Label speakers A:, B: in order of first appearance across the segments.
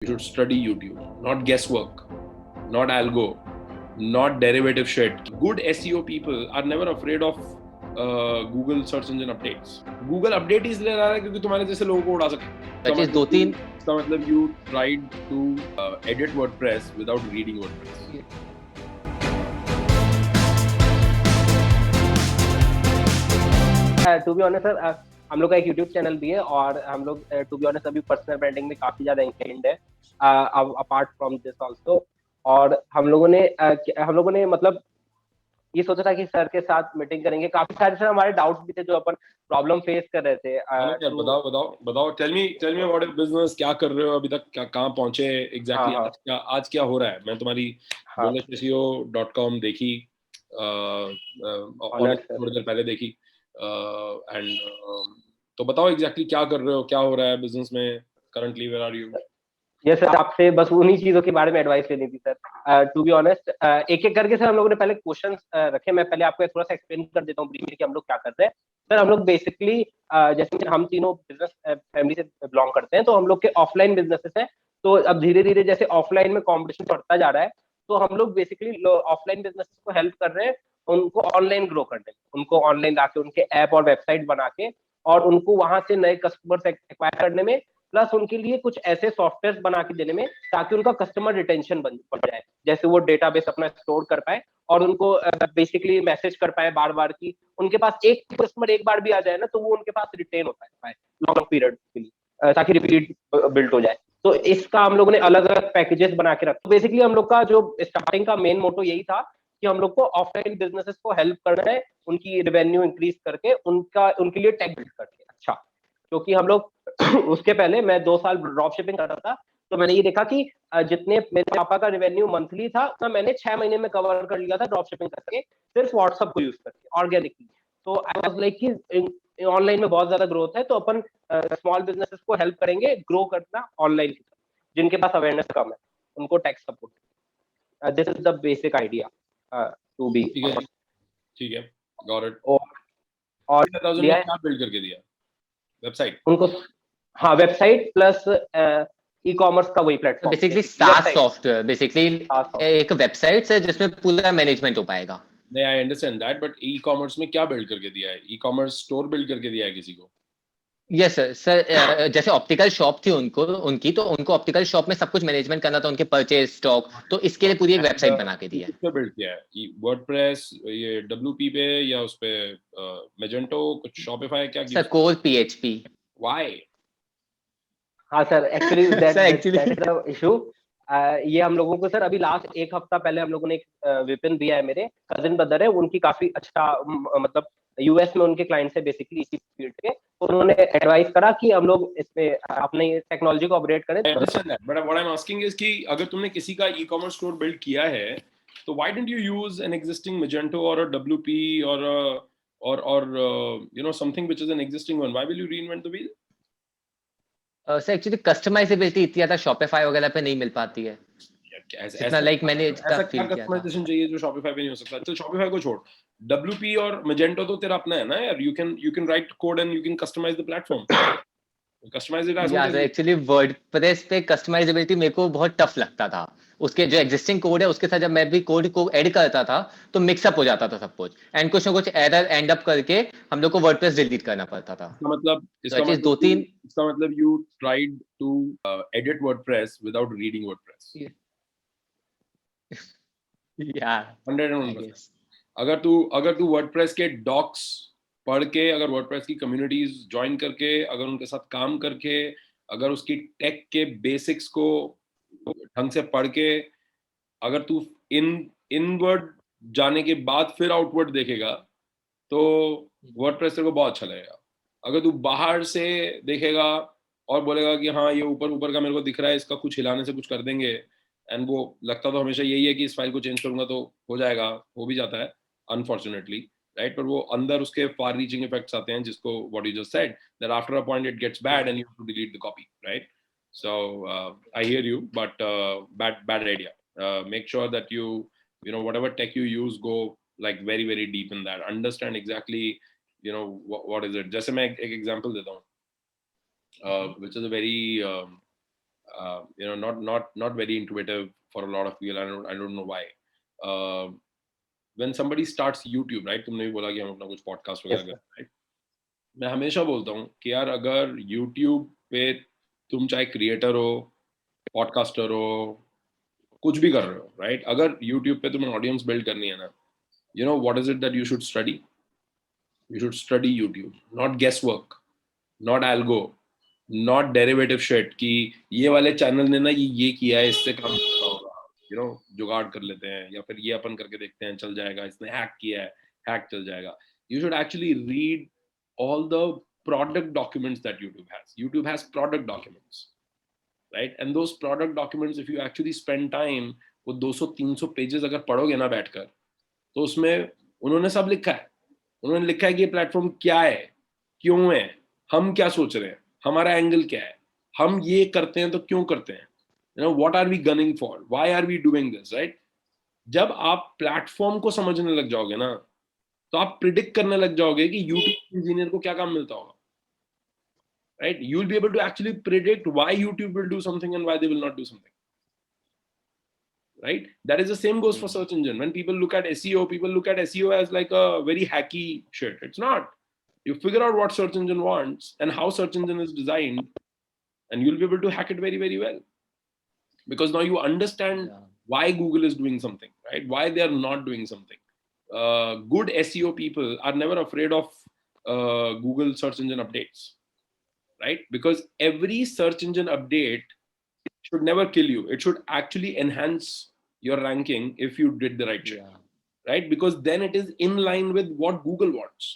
A: You should study YouTube, not guesswork, not algo, not derivative shit. Good SEO people are never afraid of Google search engine updates. Google update ही इसलिए आ रहा है क्योंकि तुम्हारे जैसे लोगों को उड़ा सके. इसका मतलब you tried to edit WordPress without reading WordPress.
B: To be honest sir, हम लोग का एक यूट्यूब चैनल भी है और हम लोग टू बी ऑनेस्ट अभी पर्सनल ब्रांडिंग में काफी ज्यादा इंक्लाइंड है अपार्ट फ्रॉम दिस आल्सो. और हम लोगों ने मतलब ये सोचा था कि सर के साथ मीटिंग करेंगे. काफी सारे सर हमारे डाउट्स भी थे जो अपन प्रॉब्लम फेस कर रहे थे.
A: बताओ tell me about your business. क्या कर रहे हो अभी तक, कहाँ पहुंचे एग्जैक्टली? आज क्या हो रहा है? मैं तुम्हारी bullishnesseo.com देखी और थोड़ी देर पहले देखी एंड तो बताओ एग्जैक्टली क्या कर रहे हो, क्या हो रहा है बिजनेस में currently, where are you?
B: Yes sir, आपसे बस उन्हीं चीजों के बारे में एडवाइस लेनी थी सर. टू बी ऑनेस्ट एक एक करके सर हम लोगों ने पहले क्वेश्चंस रखे. मैं पहले आपको थोड़ा सा एक्सप्लेन कर देता हूँ ब्रीफली कि हम लोग क्या कर रहे हैं. सर हम लोग बेसिकली जैसे हम तीनों बिजनेस फैमिली से बिलोंग करते हैं, तो हम लोग के ऑफलाइन बिजनेसेस हैं. तो अब धीरे धीरे जैसे ऑफलाइन में कॉम्पिटिशन बढ़ता जा रहा है, तो हम लोग बेसिकली ऑफलाइन बिजनेसेस को हेल्प कर रहे हैं उनको ऑनलाइन ग्रो करने में. उनको ऑनलाइन लाके उनके ऐप और वेबसाइट बना के और उनको वहां से नए कस्टमर्स एक्वायर करने में, प्लस उनके लिए कुछ ऐसे सॉफ्टवेयर बना के देने में ताकि उनका कस्टमर रिटेंशन बढ़ जाए. जैसे वो डेटाबेस अपना स्टोर कर पाए और उनको बेसिकली मैसेज कर पाए बार बार की उनके पास एक कस्टमर एक बार भी आ जाए ना, तो वो उनके पास रिटेन हो पाए लॉन्ग पीरियड के लिए, ताकि रिपीट बिल्ड हो जाए. तो इसका हम लोगों ने अलग अलग पैकेजेस बना के रखा. बेसिकली हम लोग का जो स्टार्टिंग का मेन मोटो यही था कि हम लोग को ऑफलाइन बिजनेसेस को हेल्प करना है, उनकी रेवेन्यू इंक्रीज करके उनके लिए टेक बिल्ड करके. अच्छा, क्योंकि हम लोग उसके पहले मैं 2 साल ड्रॉप शिपिंग कर रहा था, तो मैंने ये देखा कि जितने मेरे पापा का रेवेन्यू मंथली था उतना मैंने 6 महीने में कवर कर लिया था ड्रॉप शिपिंग करके, सिर्फ व्हाट्सएप को यूज करके ऑर्गेनिकली. तो आई वाज लाइक कि ऑनलाइन में बहुत ज्यादा ग्रोथ है, तो अपन स्मॉल बिजनेसेस को हेल्प करेंगे ग्रो करना ऑनलाइन, जिनके पास अवेयरनेस कम है उनको tax support. This is the basic idea to be.
A: ठीक है, गॉट इट.
B: और
A: क्या बिल्ड करके दिया? वेबसाइट
B: उनको? हाँ, वेबसाइट प्लस ई कॉमर्स का वही platform.
C: Basically SaaS software, basically एक वेबसाइट है जिसमें पूरा मैनेजमेंट हो पाएगा.
A: नहीं, I understand that, but e commerce में क्या बिल्ड करके दिया है? ई कॉमर्स स्टोर बिल्ड करके दिया है किसी को?
C: यस सर, जैसे ऑप्टिकल शॉप थी उनकी तो उनको ऑप्टिकल शॉप में सब कुछ मैनेजमेंट करना था, उनके परचेज स्टॉक, तो इसके लिए पूरी एक वेबसाइट बना के दी है.
A: किस पे बिल्ड किया है? वर्डप्रेस, ये WP पे या उस पे मेजेंटो, कुछ शॉपिफाई, क्या
C: सर कोर PHP.
A: व्हाई?
B: हाँ sir, actually that is the issue. ये हम लोगों को सर अभी लास्ट एक हफ्ता पहले हम लोगों ने एक विपिन दिया है, मेरे कजिन ब्रदर है, उनकी काफी अच्छा मतलब यूएस में उनके क्लाइंट्स है बेसिकली इसी फील्ड के, तो उन्होंने एडवाइस करा कि हम लोग इस पे अपने टेक्नोलॉजी को अपग्रेड करें.
A: But what I am asking is कि अगर तुमने किसी का ई कॉमर्स स्टोर बिल्ड किया है, तो why don't you use an existing Magento और अ WP और you know something which is an existing one? Why will you reinvent the wheel?
C: Sir actually customizability इतनी ज्यादा शॉपिफाई वगैरह पे नहीं मिल पाती है.
A: ऐसा
C: लाइक मैंने इसका फील किया था.
A: कस्टमाइजेशन चाहिए जो शॉपिफाई पे नहीं हो सकता. तो शॉपिफाई को छोड़, WP और Magento तो तेरा अपना है ना यार. you can write code and you can customize the platform. Customize it as
C: यार एक्चुअली वर्डप्रेस पे कस्टमाइजेबिलिटी मेरे को बहुत टफ लगता था. उसके जो एग्जिस्टिंग कोड है उसके साथ जब मैं भी कोड को ऐड करता था तो मिक्सअप हो जाता था सब कुछ, एंड कुछ ना कुछ एरर एंड अप करके हम लोग को वर्डप्रेस डिलीट करना पड़ता था.
A: इसका मतलब you tried to edit WordPress without reading WordPress.
C: यार
A: 101%. अगर तू WordPress के डॉक्स पढ़ के, अगर WordPress की कम्युनिटीज ज्वाइन करके, अगर उनके साथ काम करके, अगर उसकी टेक के बेसिक्स को ढंग से पढ़ के, अगर तू इनवर्ड जाने के बाद फिर आउटवर्ड देखेगा, तो WordPress तेरे को बहुत अच्छा लगेगा. अगर तू बाहर से देखेगा और बोलेगा कि हाँ ये ऊपर ऊपर का मेरे को दिख रहा है, इसका कुछ हिलाने से कुछ कर देंगे, एंड वो लगता तो हमेशा यही है कि इस फाइल को चेंज करूंगा तो हो जाएगा, हो भी जाता है अनफॉर्चुनेटली, राइट. पर वो अंदर उसके फार रीचिंग इफेक्ट्स आते हैं, जिसको what you just said, that after a point it gets bad and you have to delete the copy, right. So I hear you, but bad idea. Make sure that you know whatever tech you use, go like very very deep in that, understand exactly you know what is it. जैसे मैं एक example देता हूँ, which is a very not very intuitive for a lot of people. I don't know why. When somebody starts YouTube, right? तुमने भी बोला कि हम अपना कुछ podcast वगैरह कर, right? मैं हमेशा बोलता हूँ कि यार अगर YouTube पे तुम चाहे क्रिएटर हो, पॉडकास्टर हो, कुछ भी कर रहे हो, राइट? अगर YouTube पे तुम्हें ऑडियंस बिल्ड करनी है ना, you know what is it that you should study? You should study YouTube, not guesswork, not algo, not derivative shit कि ये वाले चैनल ने ना ये किया है, इससे काम अच्छा होगा, जुगाड़ कर लेते हैं, या फिर ये अपन करके देखते हैं, चल जाएगा, इसने हैक किया है, हैक चल जाएगा. You should actually read all the product documents that YouTube has. YouTube has product documents, right? And those product documents, if you actually spend time, वो 200-300 पेजेस अगर पढ़ोगे ना बैठकर, तो उसमें उन्होंने सब लिखा है. उन्होंने लिखा है कि ये प्लेटफॉर्म क्या है, क्यों है, हम क्या सोच रहे हैं, हमारा एंगल क्या है, हम ये करते हैं तो क्यों करते हैं, what are we gunning for, why are we doing this, right? जब आप प्लेटफॉर्म को समझने लग जाओगे ना, तो आप प्रिडिक्ट करने लग जाओगे कि यूट्यूब इंजीनियर को क्या काम मिलता होगा, right? You will be able to actually predict why YouTube will do something and why they will not do something, right? That is the same goes for search engine. When people look at SEO, people look at SEO as like a very hacky shit. It's not. You figure out what search engine wants and how search engine is designed, and you'll be able to hack it very, very well. Because now you understand why Google is doing something, right? Why they are not doing something. Good SEO people are never afraid of Google search engine updates, right? Because every search engine update should never kill you. It should actually enhance your ranking if you did the right shit, right? Because then it is in line with what Google wants,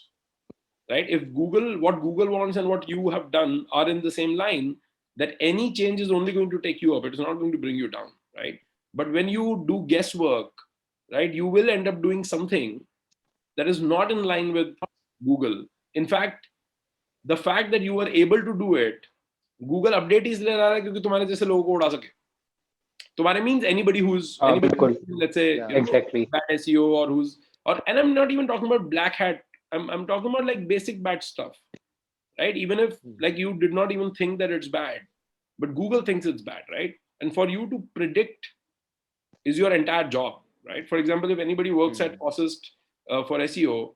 A: right? If what Google wants and what you have done are in the same line, that any change is only going to take you up. It is not going to bring you down, right? But when you do guesswork, right, you will end up doing something that is not in line with Google. In fact, the fact that you were able to do it, Google update इसलिए ला रहा है क्योंकि तुम्हारे जैसे लोगों को उड़ा सके. तुम्हारे means anybody who's let's say
B: exactly
A: bad SEO and I'm not even talking about black hat. I'm talking about like basic bad stuff, right? Even if like you did not even think that it's bad, but Google thinks it's bad, right? And for you to predict is your entire job, right? For example, if anybody works at Possest for SEO,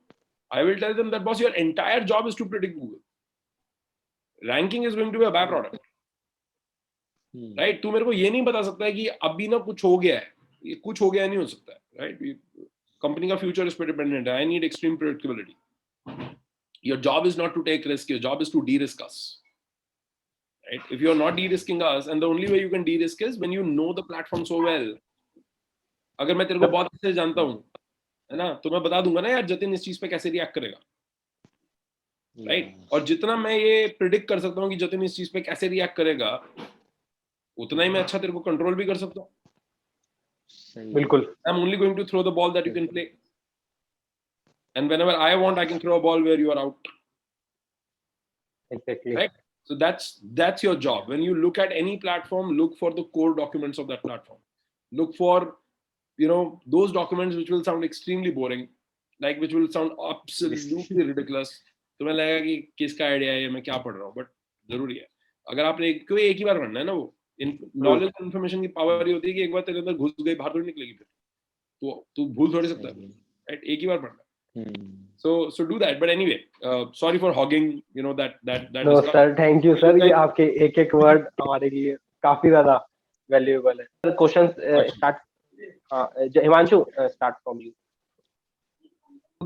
A: I will tell them that boss, your entire job is to predict Google. Ranking is going to be a byproduct, right? तू मेरे को ये नहीं बता सकता है कि अभी ना कुछ हो गया है, ये कुछ हो गया नहीं हो सकता है, right? कंपनी का फ्यूचर इस पे डिपेंडेंट है. I need extreme predictability. Your job is not to take risk. Your job is to de-risk us, right? If you are not de-risking us, and the only way you can de-risk is when you know the platform so well. अगर मैं तेरे को बहुत अच्छे से जानता हूँ, है ना, तो मैं बता दूंगा ना यार जतिन इस चीज पे कैसे रिएक्ट करेगा, राइट? और जितना मैं ये प्रिडिक्ट कर सकता हूँ कि जतिन इस चीज पे कैसे रिएक्ट करेगा, उतना ही मैं अच्छा तेरे को कंट्रोल भी कर सकता हूँ.
B: बिल्कुल.
A: I'm only going to throw the ball that you can play, and whenever I want, I can throw a ball where you are out.
B: Exactly.
A: Right? So that's your job. When you look at any platform, look for the core documents of that platform. Look for those documents which will sound extremely boring, like which will sound absolutely ridiculous. तुम्हें लगेगा कि किसका idea है, मैं क्या पढ़ रहा हूँ, बट जरूरी है. अगर आपने क्यों एक ही बार पढ़ना है ना, वो नॉलेज इन्फॉर्मेशन की पावर ही होती है कि एक बार तेरे अंदर घुस गई, बाहर थोड़ी निकलेगी. फिर तो तू भूल थोड़ी सकता है, राइट? एक ही बार पढ़ना. So do that. But anyway, sorry for hogging, that.
B: No sir, thank you sir. ये आपके एक वर्ड हमारे लिए काफी ज्यादा वैल्यूएबल है. Questions start. Himanshu, start from you.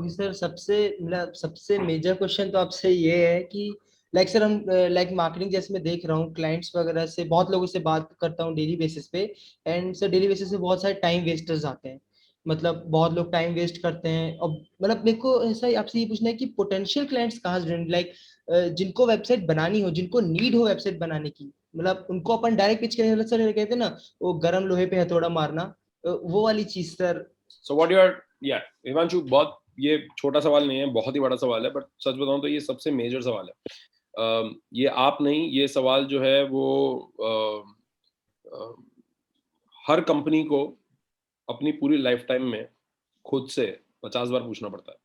D: Sir सबसे मेजर क्वेश्चन तो आपसे ये है कि लाइक सर हम लाइक मार्केटिंग जैसे मैं देख रहा हूँ क्लाइंट्स वगैरह से बहुत लोगों से बात करता हूँ डेली बेसिस पे, एंड सर डेली बेसिस पे बहुत सारे टाइम वेस्टर्स आते हैं. मतलब बहुत लोग टाइम वेस्ट करते हैं. और मतलब मेरे को ऐसा आपसे ये पूछना है कि पोटेंशियल क्लाइंट्स कहाँ से ढूंढें, लाइक जिनको वेबसाइट बनानी हो, जिनको नीड हो वेबसाइट बनाने की, मतलब उनको अपन डायरेक्ट पिच करें. सर कहते हैं ना वो गरम लोहे पे हथौड़ा मारना, वो वाली चीज सर.
A: So what हिमांशु, बहुत ये छोटा सवाल नहीं है, बहुत ही बड़ा सवाल है. बट सच बताऊं तो ये सबसे मेजर सवाल है. ये आप नहीं, ये सवाल जो है वो हर कंपनी को अपनी पूरी लाइफ टाइम में खुद से 50 बार पूछना पड़ता है.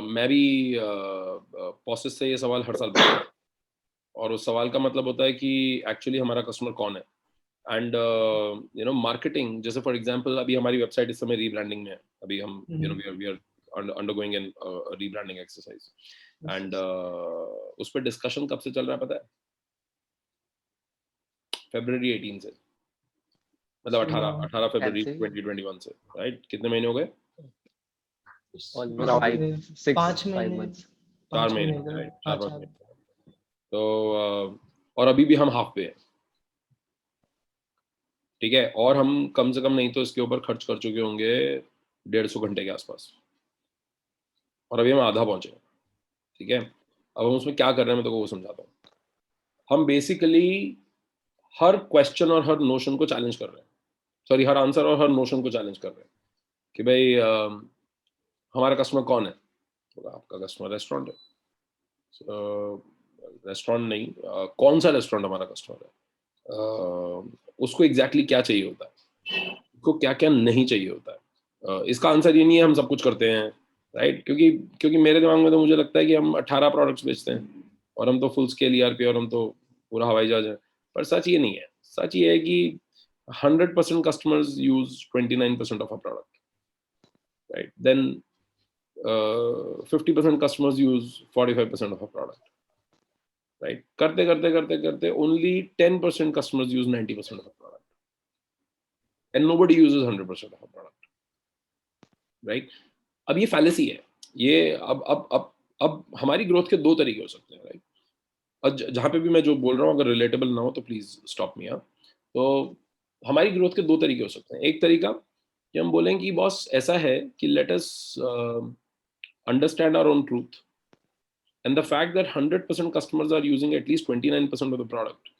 A: मैं भी पोसेस से ये सवाल हर साल पूछता हूं. और उस सवाल का मतलब होता है कि एक्चुअली हमारा कस्टमर कौन है. एंड यू नो मार्केटिंग, जैसे फॉर एग्जांपल अभी हमारी वेबसाइट इस समय रीब्रांडिंग में है. अभी हम you know we are undergoing an rebranding exercise. And उस पर डिस्कशन कब से चल रहा है पता है? February 18 से, मतलब 18 फरवरी 2021 से. राइट? कितने महीने हो गए?
C: Almost
D: 5
C: 5
D: महीने
C: months.
A: 4
D: 5
A: महीने.
D: महीने
A: राइट?
D: हाँ
A: 4-5
D: 4
A: महीने. तो और अभी भी हम हाफ पे हैं. ठीक है? और हम कम से कम नहीं तो इसके ऊपर खर्च कर चुके होंगे 150 घंटे के आसपास, और अभी हम आधा पहुंचे. ठीक है? अब हम उसमें क्या कर रहे हैं मैं तो वो समझाता हूँ. हम बेसिकली हर क्वेश्चन और हर नोशन को चैलेंज कर रहे हैं. सॉरी, हर आंसर और हर नोशन को चैलेंज कर रहे हैं कि भाई हमारा कस्टमर कौन है? तो आपका कस्टमर रेस्टोरेंट है. रेस्टोरेंट नहीं, कौन सा रेस्टोरेंट हमारा कस्टमर है? उसको एग्जैक्टली क्या चाहिए होता है, उसको क्या क्या नहीं चाहिए होता है. इसका आंसर ये नहीं है हम सब कुछ करते हैं. राइट? क्योंकि मेरे दिमाग में तो मुझे लगता है कि हम 18 प्रोडक्ट्स बेचते हैं और हम तो फुल स्केल ERP और हम तो पूरा हवाई जहाज है. पर सच ये नहीं है. सच ये है कि 100% customers use 29% of our product. Right? Then 50% customers use 45% of our product. Right? करते only 10% customers use 90% of our product. And nobody uses 100% of our product. Right? अब ये fallacy है. ये अब हमारी ग्रोथ के दो तरीके हो सकते हैं. राइट? और जहां पे भी मैं जो बोल रहा हूँ अगर रिलेटेबल ना हो तो प्लीज स्टॉप मी. तो हमारी ग्रोथ के दो तरीके हो सकते हैं. एक तरीका कि हम बोलें कि बॉस ऐसा है कि let us understand our own truth, and the fact that 100% customers are using at least 29% of the product,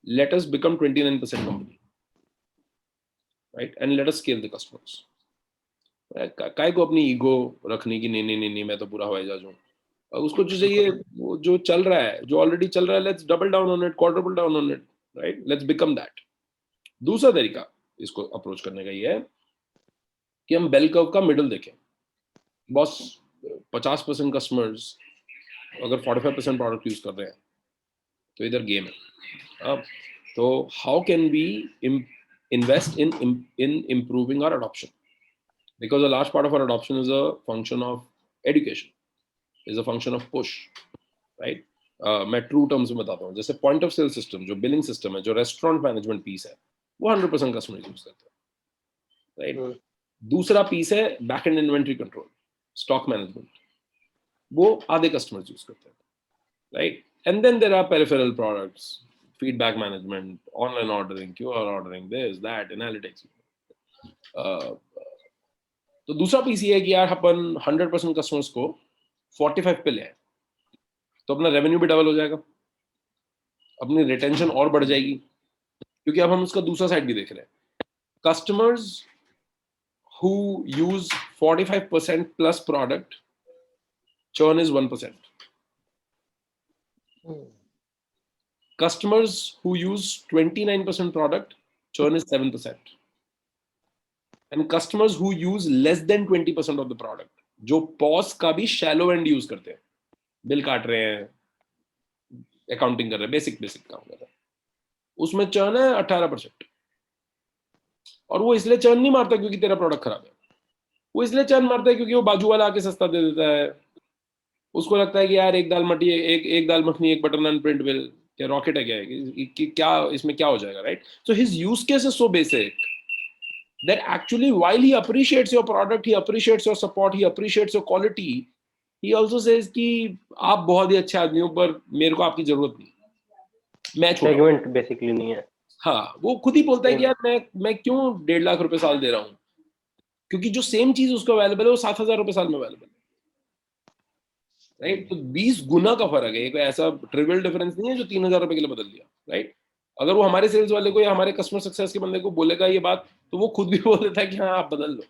A: let us become 29% company. Right? And let us scale the customers. काय को अपनी ईगो रखने की, नहीं मैं तो पूरा हवाई जहाज हूँ. उसको जो चाहिए वो जो चल रहा है, जो ऑलरेडी चल रहा है, let's double down on it, quadruple down on it. Right? Let's become that. दूसरा तरीका इसको अप्रोच करने का ये है कि हम बेल कर्व का मिडल देखें. बॉस 50% कस्टमर्स अगर 45% प्रोडक्ट यूज कर रहे हैं तो इधर गेम है. तो how can we invest in improving our adoption, because a large part of our adoption is a function of education, is a function of push. Right? मैं true terms में बताता हूँ. जैसे पॉइंट ऑफ सेल सिस्टम, जो billing system है, जो restaurant management piece है, वो 100% कस्टमर यूज करते हैं. राइट? दूसरा पीस है back end inventory control, stock management, वो आधे कस्टमर्स यूज करते हैं. Right? And then there are peripheral products, feedback management, online ordering, QR ordering, this, that, analytics. तो दूसरा पीस ये है कि यार अपन 100% कस्टमर्स को 45 पे ले आए तो अपना रेवेन्यू भी डबल हो जाएगा, अपनी रिटेंशन और बढ़ जाएगी. क्योंकि अब हम उसका दूसरा साइड भी देख रहे हैं. Customers who use 45% plus product, churn is 1%. Customers who use 29% product, churn is 7%. And customers who use less than 20% of the product, जो POS का भी shallow end यूज करते हैं, बिल काट रहे हैं, अकाउंटिंग कर रहे हैं, बेसिक काम कर रहे हैं, उसमें चर्न है 18%. और वो इसलिए चर्न नहीं मारता क्योंकि तेरा प्रोडक्ट खराब है, वो इसलिए चर्न मारता है क्योंकि वो बाजू वाला आके सस्ता दे देता है. उसको लगता है कि यार एक दाल मखनी एक बटर नान प्रिंट बिल, क्या रॉकेट है क्या इसमें क्या हो जाएगा. Right? So his use case is so basic that actually while he appreciates your product, he appreciates your support, he appreciates your quality, he also says कि आप बहुत ही अच्छे आदमी हो पर मेरे को आपकी जरूरत नहीं, मैं छोटा
B: सेगमेंट बेसिकली नहीं है.
A: हाँ, वो खुद ही बोलता है कि यार मैं क्यों 1.5 लाख रुपए साल दे रहा हूँ, क्योंकि जो सेम चीज उसको अवेलेबल है वो 7,000 रुपए साल में अवेलेबल है. राइट? तो 20 गुना का फर्क है. कोई ऐसा ट्रिवियल डिफरेंस नहीं है जो 3,000 रुपए के लिए बदल दिया. राइट? अगर वो हमारे सेल्स वाले को या हमारे कस्टमर सक्सेस के बंदे को बोलेगा ये बात, तो वो खुद भी बोल देता है कि हाँ आप बदल लो.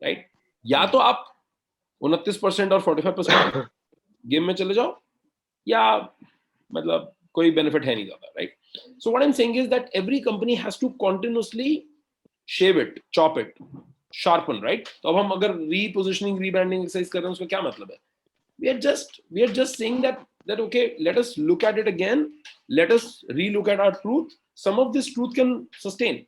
A: राइट? या तो आप 29% और 45% गेम में चले जाओ, या मतलब कोई बेनिफिट है नहीं ज्यादा. Right? So what I am saying is that every company has to continuously shave it, chop it, sharpen. Right? तो अब हम अगर रीपोजिशनिंग रीब्रांडिंग एक्सरसाइज कर रहे हैं उसका क्या मतलब है? we are just saying that that okay, let us look at it again, let us re-look at our truth. Some of this truth can sustain.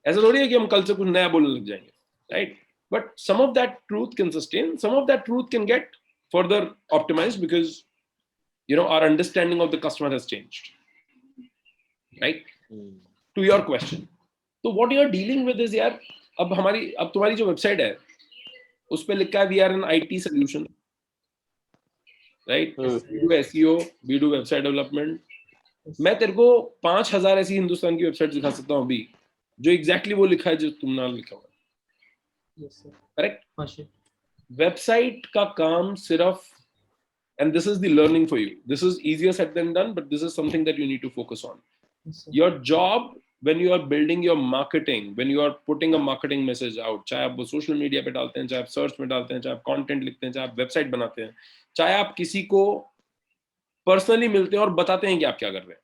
A: ऐसा थोड़ी है कि हम कल से कुछ नया बोलने लग जाएंगे, right? But some of that truth can sustain, some of that truth can get further optimized because our understanding of the customer has changed, right? To your question, so what you are dealing with is यार, अब तुम्हारी जो website है उस पे लिखा है we are an IT solution, right? We do SEO, we do website development. मैं तेरे को 5000 ऐसी हिंदुस्तान की वेबसाइट दिखा सकता हूँ अभी जो एग्जैक्टली वो लिखा है जो तुमने लिखा हुआ है, करेक्ट? वेबसाइट का काम सिर्फ, and this is the learning for you, this is easier said than done, but this is something that you need to focus on. Your job when you are building your marketing, when you are putting a marketing message out, चाहे आप वो social media पे डालते हैं, चाहे आप search में डालते हैं, चाहे आप कंटेंट लिखते हैं, चाहे आप वेबसाइट बनाते हैं, चाहे आप किसी को पर्सनली मिलते हैं और बताते हैं कि आप क्या कर रहे हैं,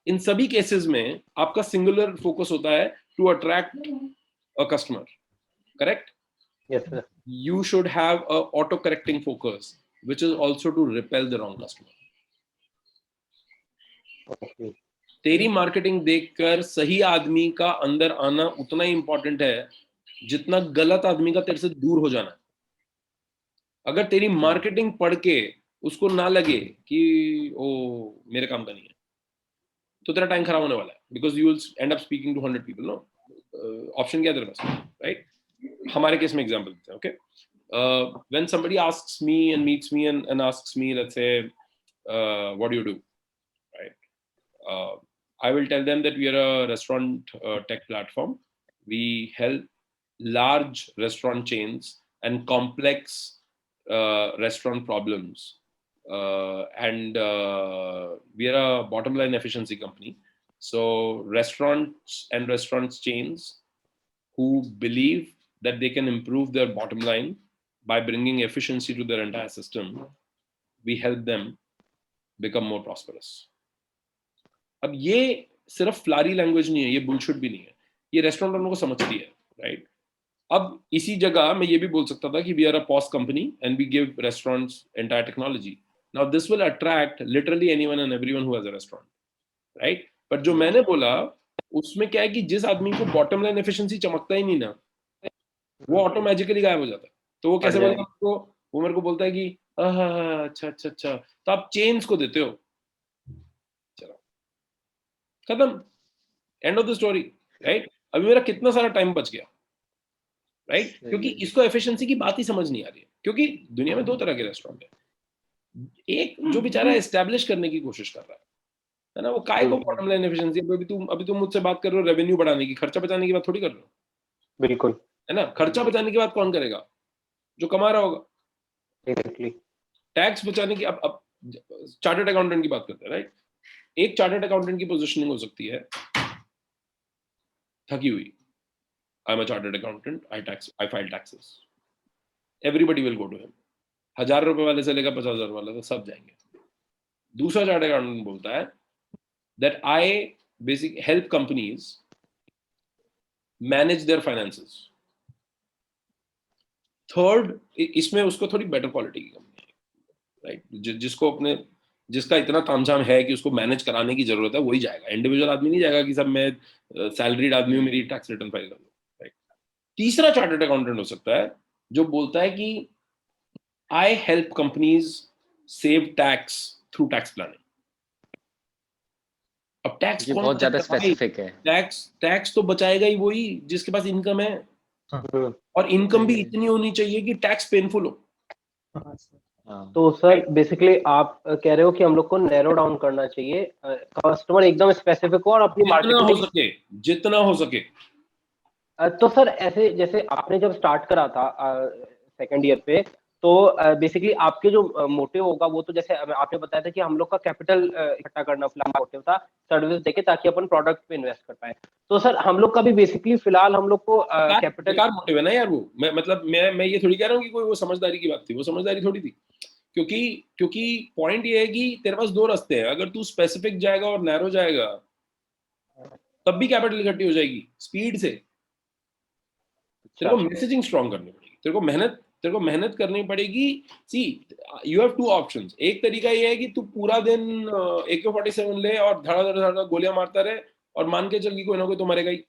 A: इन सभी केसेस में आपका सिंगुलर फोकस होता है to attract a customer, correct?
B: Yes, sir.
A: You should have a auto correcting focus which is also to repel the wrong customer.
B: Okay.
A: तेरी मार्केटिंग देखकर सही आदमी का अंदर आना उतना ही इंपॉर्टेंट है जितना गलत आदमी का तेरे से दूर हो जाना। अगर तेरी मार्केटिंग पढ़ के उसको ना लगे कि ओ मेरे काम का नहीं है, तो तेरा टाइम खराब होने वाला है, because you will end up speaking to 100 people. No option क्या है तेरे पास, राइट? हमारे केस में एग्जांपल देते हैं, okay? When somebody asks me and meets me and asks me, let's say, what do you do, right? I will tell them that we are a restaurant tech platform. We help large restaurant chains and complex restaurant problems, and we are a bottom line efficiency company. So restaurants and restaurant chains who believe that they can improve their bottom line by bringing efficiency to their entire system, we help them become more prosperous. अब ये सिर्फ Phulari language नहीं है, ये bullshit भी नहीं है, ये रेस्टोरेंट वालों को समझती है, राइट? अब इसी जगह मैं ये भी बोल सकता था कि we are a POS company and we give restaurants entire technology. Now this will attract literally anyone and everyone who has a restaurant, right? But जो मैंने बोला उसमें क्या है कि जिस आदमी को बॉटम लाइन एफिशिएंसी चमकता ही नहीं ना, वो ऑटोमेटिकली गायब हो जाता है. तो वो कैसे बोलेगा आपको? वो मेरे को बोलता है कि अच्छा अच्छा अच्छा, तो आप चेन्स को देते हो, चलो खत्म, end of the story, right? अभी मेरा कितना सारा टाइम बच गया, राइट? क्योंकि इसको एफिशिएंसी की बात ही समझ नहीं आ रही है. क्योंकि दुनिया में दो तरह के रेस्टोरेंट है, एक जो बेचारा एस्टैब्लिश करने की कोशिश कर रहा है ना, वो काय को बॉटम लाइन एफिशिएंसी. अभी तुम मुझसे बात कर रहे हो रेवेन्यू बढ़ाने की, खर्चा बचाने की बात थोड़ी कर रहे हो.
B: बिल्कुल,
A: है ना? खर्चा बचाने की बात कौन करेगा? जो कमा रहा होगा.
B: एग्जैक्टली.
A: टैक्स बचाने की, अब चार्टर्ड अकाउंटेंट की बात करते हैं, राइट? एक चार्टर्ड अकाउंटेंट की पोजीशनिंग हो सकती है थकी हुई. I am a chartered accountant, I file taxes. Everybody will go to him. 1000 रुपए वाले से लेकर 50,000 वाले तक सब जाएंगे. दूसरा चार्टर्ड अकाउंटेंट बोलता है that I basic help companies manage there finances. Third, इसमें उसको थोड़ी बेटर क्वालिटी की कंपनी है, राइट? जिसको जिसका इतना तामझाम है कि उसको मैनेज कराने की जरूरत है, वही जाएगा. इंडिविजुअल आदमी नहीं जाएगा कि सब मैं सैलरीड आदमी हूँ, मेरी टैक्स रिटर्न फाइल कर लो, राइट? तीसरा चार्टर्ड अकाउंटेंट हो सकता है जो बोलता है कि I help companies save tax through tax planning. अब टैक्स
C: बहुत ज्यादा स्पेसिफिक है.
A: टैक्स तो बचाएगा ही वही जिसके पास इनकम है, और इनकम भी इतनी होनी चाहिए कि टैक्स पेनफुल हो.
B: तो सर बेसिकली आप कह रहे हो कि हम लोग को नैरो डाउन करना चाहिए, कस्टमर एकदम स्पेसिफिक हो और अपनी मार्केटिंग
A: जितना हो सके.
B: तो सर ऐसे जैसे आपने जब स्टार्ट करा था सेकंड ईयर पे, तो बेसिकली आपके जो मोटिव होगा वो तो जैसे आपने बताया था कि हम लोग का कैपिटल इकट्ठा करना फिलहाल मोटिव था, सर्विस देके ताकि अपन प्रोडक्ट पे इन्वेस्ट कर पाए. तो सर हम लोग का भी बेसिकली फिलहाल हम लोग को कैपिटल
A: बेकार मोटिव है ना यार वो. मैं ये थोड़ी कह रहा हूँ कि कोई वो समझदारी की बात थी. वो समझदारी थोड़ी थी, क्योंकि पॉइंट ये है कि तेरे पास दो रास्ते हैं. अगर तू स्पेसिफिक जाएगा और नैरो जाएगा तब भी कैपिटल इकट्ठी हो जाएगी स्पीड से. तेरे को मैसेजिंग स्ट्रॉन्ग करनी पड़ेगी, तेरे को मेहनत तेरे को मेहनत करनी पड़ेगी. सी यू हैव टू ऑप्शंस. एक तरीका ये है कि तू पूरा दिन AK-47 ले और धड़ा गोलियां मारता रहे और मान के चल कि कोई ना कोई तो मरेगा ही.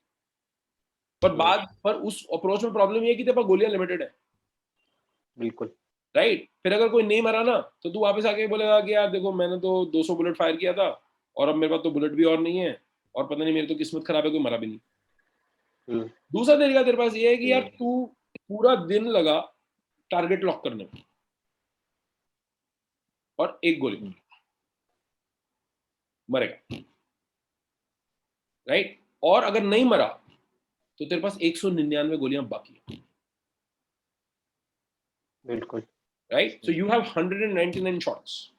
A: पर उस अप्रोच में प्रॉब्लम ये है कि तेरे पास गोलियां लिमिटेड है.
B: बिल्कुल.
A: राइट. फिर अगर कोई नहीं मरा ना तो तू वापस आके बोलेगा कि यार देखो मैंने तो 200 बुलेट फायर किया था और अब मेरे पास तो बुलेट भी और नहीं है और पता नहीं मेरी तो किस्मत खराब है, कोई मरा भी नहीं. दूसरा तरीका तेरे पास ये है कि यार तू पूरा दिन लगा टारगेट लॉक करने में और एक गोली मरेगा. राइट. और अगर नहीं मरा तो तेरे पास 199 गोलियां बाकी है.
B: बिल्कुल.
A: Right. So you have 199 shots.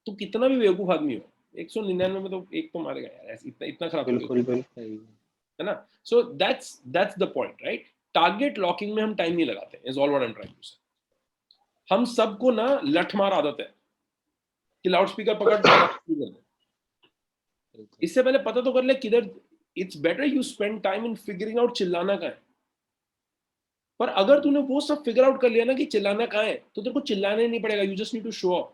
A: तू कितना भी बेवकूफ आदमी हो, 199 में तो एक तो मारेगा यार. इतना खराब
B: बिल्कुल.
A: है ना. So that's the point. Right. Target locking में हम टाइम नहीं लगाते, is all what I am trying to say. हम सबको ना लठमार आदत है कि लाउड स्पीकर पकड़. इससे पहले पता तो कर ले किधर. It's better you spend time in figuring out चिल्लाना कहाँ है. पर अगर तूने वो सब फिगर आउट कर लिया ना कि चिल्लाना कहाँ है, तो तेरे को चिल्लाना ही नहीं पड़ेगा. You just need to show up.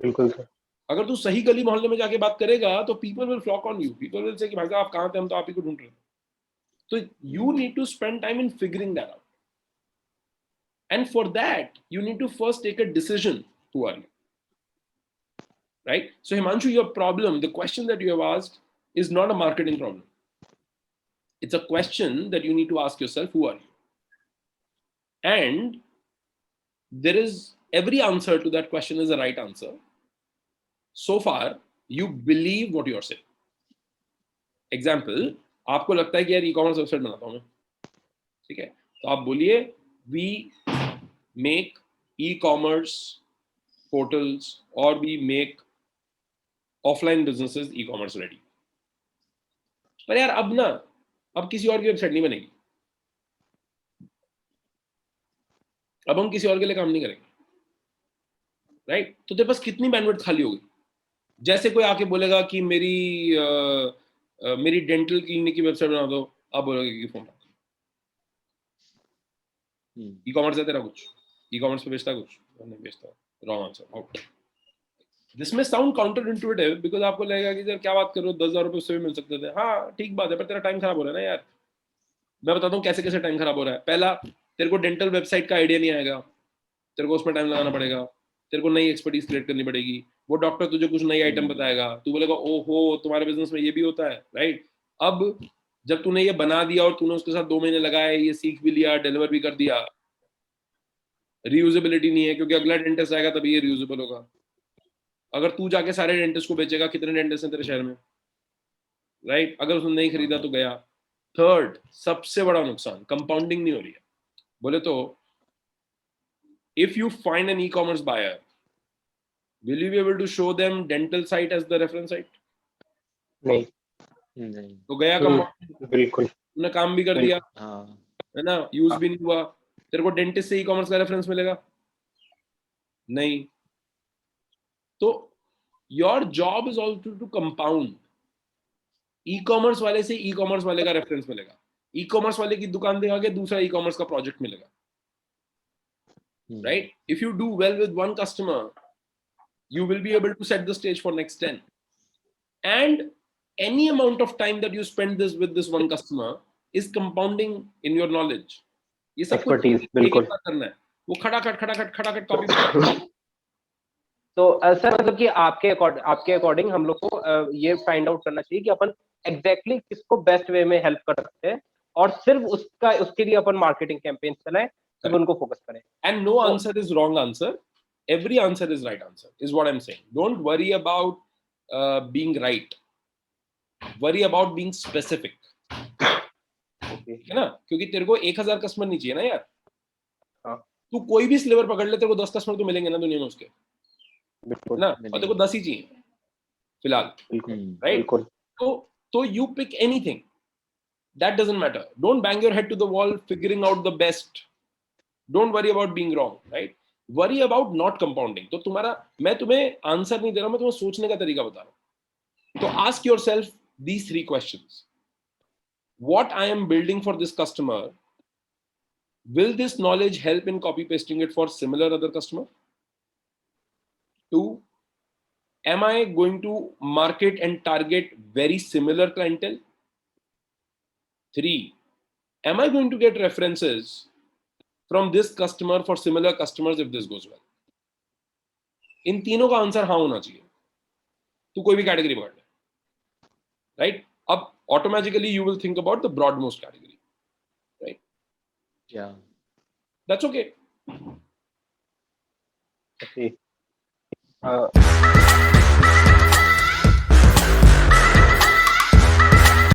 B: बिल्कुल सर.
A: अगर तू सही गली मोहल्ले में जाके बात करेगा तो people will flock on you. People will say कि भाई साहब आप कहाँ थे, हम तो आप ही को ढूंढ रहे थे. तो you need to spend time in figuring that out. And for that you need to first take a decision. Who are you. Right? So Himanshu, your problem, the question that you have asked is not a marketing problem. It's a question that you need to ask yourself, who are you? And there is every answer to that question is a right answer. So far, you believe what you're saying. Example, आपको लगता है कि यार e-commerce website बनाता हूं मैं. ठीक है. तो आप बोलिए we make e-commerce portals or we make offline businesses e-commerce ready. पर यार अब किसी और की वेबसाइट नहीं बनेगी. अब हम किसी और के लिए काम नहीं करेंगे. राइट. तो तेरे पास कितनी बैंडविड्थ खाली होगी. जैसे कोई आके बोलेगा कि मेरी डेंटल क्लिनिक की वेबसाइट बना दो, आप बोलोगे कि फोन ई-कॉमर्स है तेरा, कुछ ई-कॉमर्स पे बेचता कुछ नहीं बेचता. Wrong answer. आउट. दिस में साउंड काउंटर इंटुइटिव बिकॉज आपको लगेगा कि सर क्या बात करो, 10,000 रुपये उससे भी मिल सकते थे. हाँ ठीक बात है, पर तेरा टाइम खराब हो रहा है ना यार. मैं बताता हूँ कैसे कैसे टाइम खराब हो रहा है. पहला, तेरे को डेंटल वेबसाइट का आइडिया नहीं आएगा, तेरे को उसमें टाइम लगाना पड़ेगा. तेरे को नई एक्सपर्टीज क्रिएट करनी पड़ेगी. वो डॉक्टर तुझे कुछ नई आइटम बताएगा, तू बोलेगा ओहो तुम्हारे बिजनेस में ये भी होता है. राइट. अब जब तूने ये बना दिया और तूने उसके साथ 2 महीने लगाए, ये सीख भी लिया, डिलीवर भी कर दिया, रीयूजेबिलिटी नहीं है क्योंकि अगला डेंटिस्ट आएगा तभी ये रीयूजेबल होगा. अगर तू जाके सारे डेंटिस्ट को बेचेगा, कितने डेंटिस्ट हैं तेरे शहर में. राइट. अगर उसने नहीं खरीदा तो गया. थर्ड, सबसे बड़ा नुकसान, कंपाउंडिंग नहीं हो रही है. बोले तो if you find an e-commerce buyer, will you be able to show them dental site as the reference site?
B: नहीं.
A: तो गया कंपाउंड.
B: बिल्कुल.
A: तूने काम भी कर दिया, है ना, यूज भी नहीं हुआ. तेरे को डेंटिस्ट से ई-कॉमर्स का रेफरेंस मिलेगा नहीं. तो your job is also to compound. E-commerce वाले से ई-कॉमर्स वाले का रेफरेंस मिलेगा. ई-कॉमर्स वाले की दुकान दिखा के दूसरा ई-कॉमर्स का प्रोजेक्ट मिलेगा. Right? If you do well with one customer, you will be able to set the stage for next 10. And any amount of time that you spend this with this one customer is compounding in your knowledge. ये सब
B: Expertise, बिल्कुल.
A: करना है. वो खटाखट copy.
B: तो sir मतलब कि आपके अकॉर्डिंग हम लोग को ये फाइंड आउट करना चाहिए कि अपन एग्जैक्टली किसको बेस्ट वे में हेल्प कर सकते हैं और सिर्फ उसके लिए अपन मार्केटिंग कैंपेन चलाएं, सिर्फ उनको फोकस करें.
A: And no answer is wrong answer. Every answer is right answer, is what I'm saying. Don't worry about being right. Worry about being specific. है ना. क्योंकि तेरे को 1,000 कस्टमर नहीं चाहिए ना यार. तू कोई भी स्लेवर पकड़ ले, तेरे को 10 कस्टमर तो मिलेंगे ना दुनिया में उसके.
B: बिल्कुल
A: ना. और तेरे को 10 ही चाहिए फिलहाल. राइट. तो you pick anything. That doesn't matter. Don't bang your head to the wall figuring out the best. Don't worry about being wrong. Right. Worry about not compounding. तो मैं तुम्हें आंसर नहीं दे रहा, मैं तुम्हें सोचने का तरीका बता रहा हूं. तो ask yourself these 3 questions. What I am building for this customer Will this knowledge help in copy pasting it for similar other customer? 2, am I going to market and target very similar clientele? 3, am I going to get references from this customer for similar customers if this goes well? इन तीनों का answer हाँ होना चाहिए. तू कोई भी category पकड़ ले, राइट? अब automatically you will think about the broad most category, right?
C: Yeah.
A: That's okay.
B: Okay.